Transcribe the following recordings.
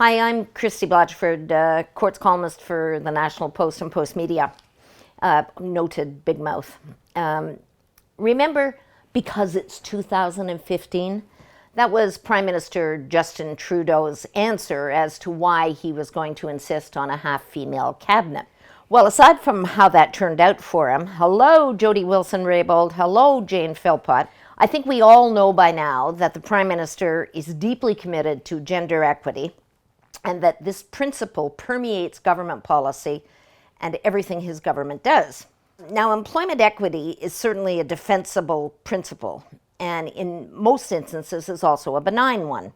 Hi, I'm Christie Blatchford, courts columnist for the National Post and Post Media, noted big mouth. Remember, because it's 2015, that was Prime Minister Justin Trudeau's answer as to why he was going to insist on a half-female cabinet. Well, aside from how that turned out for him, hello, Jody Wilson-Raybould, hello, Jane Philpott, I think we all know by now that the Prime Minister is deeply committed to gender equity and that this principle permeates government policy and everything his government does. Now, employment equity is certainly a defensible principle, and in most instances is also a benign one.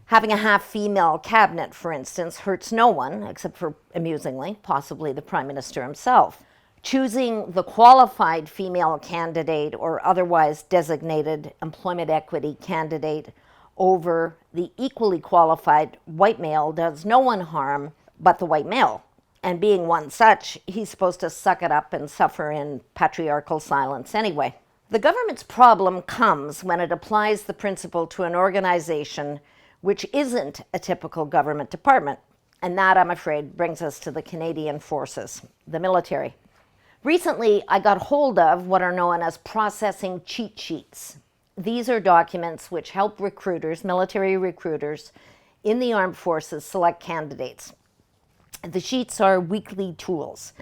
Having a half-female cabinet, for instance, hurts no one, except for, amusingly, possibly the Prime Minister himself. Choosing the qualified female candidate or otherwise designated employment equity candidate over the equally qualified white male does no one harm but the white male. And being one such, he's supposed to suck it up and suffer in patriarchal silence anyway. The government's problem comes when it applies the principle to an organization which isn't a typical government department. And that, I'm afraid, brings us to the Canadian Forces, the military. Recently, I got hold of what are known as processing cheat sheets. These are documents which help recruiters, military recruiters, in the armed forces select candidates. The sheets are weekly tools,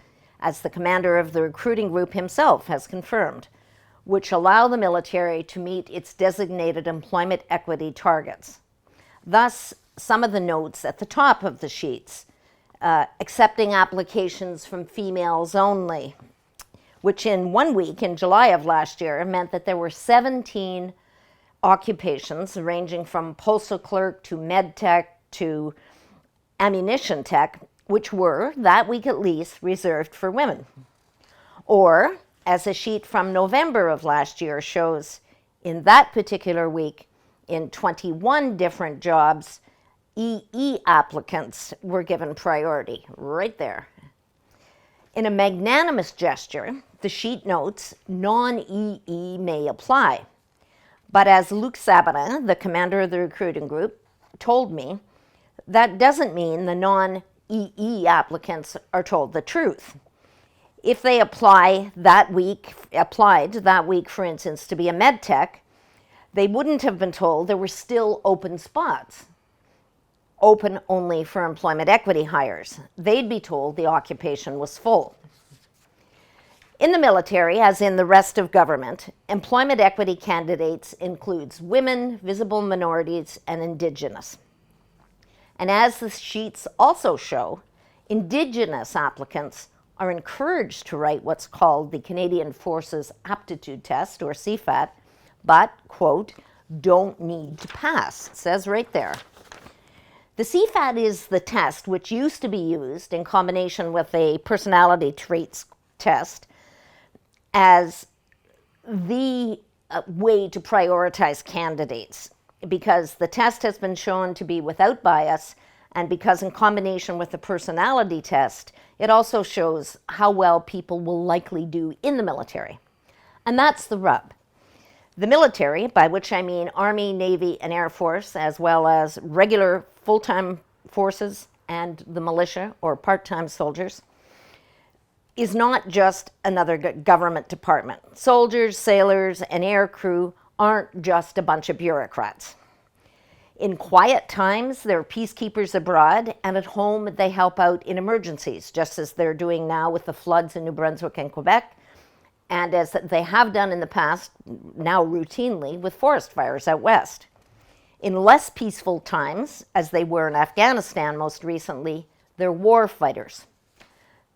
as the commander of the recruiting group himself has confirmed, which allow the military to meet its designated employment equity targets. Thus, some of the notes at the top of the sheets, accepting applications from females only, which in 1 week in July of last year meant that there were 17 occupations ranging from postal clerk to med tech to ammunition tech, which were, that week at least, reserved for women. Or, as a sheet from November of last year shows, in that particular week, in 21 different jobs, EE applicants were given priority, right there. In a magnanimous gesture, the sheet notes non-EE may apply. But as Luc Sabarin, the commander of the recruiting group, told me, that doesn't mean the non-EE applicants are told the truth. If they applied that week, for instance, to be a med tech, they wouldn't have been told there were still open spots, open only for employment equity hires. They'd be told the occupation was full. In the military, as in the rest of government, employment equity candidates includes women, visible minorities, and Indigenous. And as the sheets also show, Indigenous applicants are encouraged to write what's called the Canadian Forces Aptitude Test, or CFAT, but, quote, don't need to pass. It says right there. The CFAT is the test which used to be used in combination with a personality traits test as the way to prioritize candidates, because the test has been shown to be without bias, and because in combination with the personality test, it also shows how well people will likely do in the military. And that's the rub. The military, by which I mean Army, Navy, and Air Force, as well as regular full-time forces and the militia or part-time soldiers, is not just another government department. Soldiers, sailors, and air crew aren't just a bunch of bureaucrats. In quiet times, they're peacekeepers abroad, and at home they help out in emergencies, just as they're doing now with the floods in New Brunswick and Quebec, and as they have done in the past, now routinely, with forest fires out west. In less peaceful times, as they were in Afghanistan most recently, they're war fighters.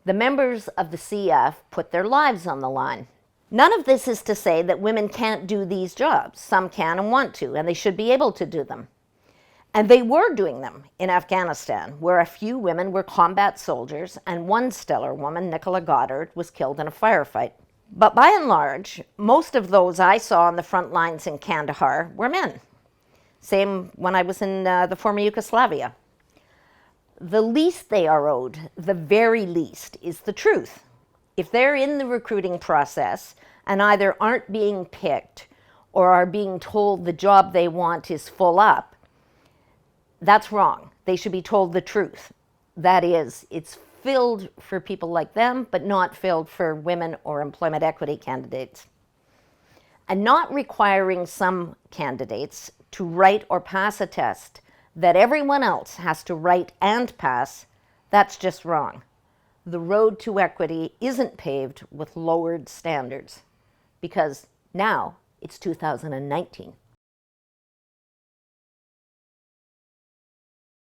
The members of the CF put their lives on the line. None of this is to say that women can't do these jobs. Some can and want to, and they should be able to do them. And they were doing them in Afghanistan, where a few women were combat soldiers, and one stellar woman, Nicola Goddard, was killed in a firefight. But by and large, most of those I saw on the front lines in Kandahar were men. Same when I was in the former Yugoslavia. The least they are owed, the very least, is the truth. If they're in the recruiting process and either aren't being picked or are being told the job they want is full up, that's wrong. they should be told the truth. That is, it's filled for people like them, but not filled for women or employment equity candidates. And not requiring some candidates to write or pass a test that everyone else has to write and pass, that's just wrong. The road to equity isn't paved with lowered standards, because now it's 2019.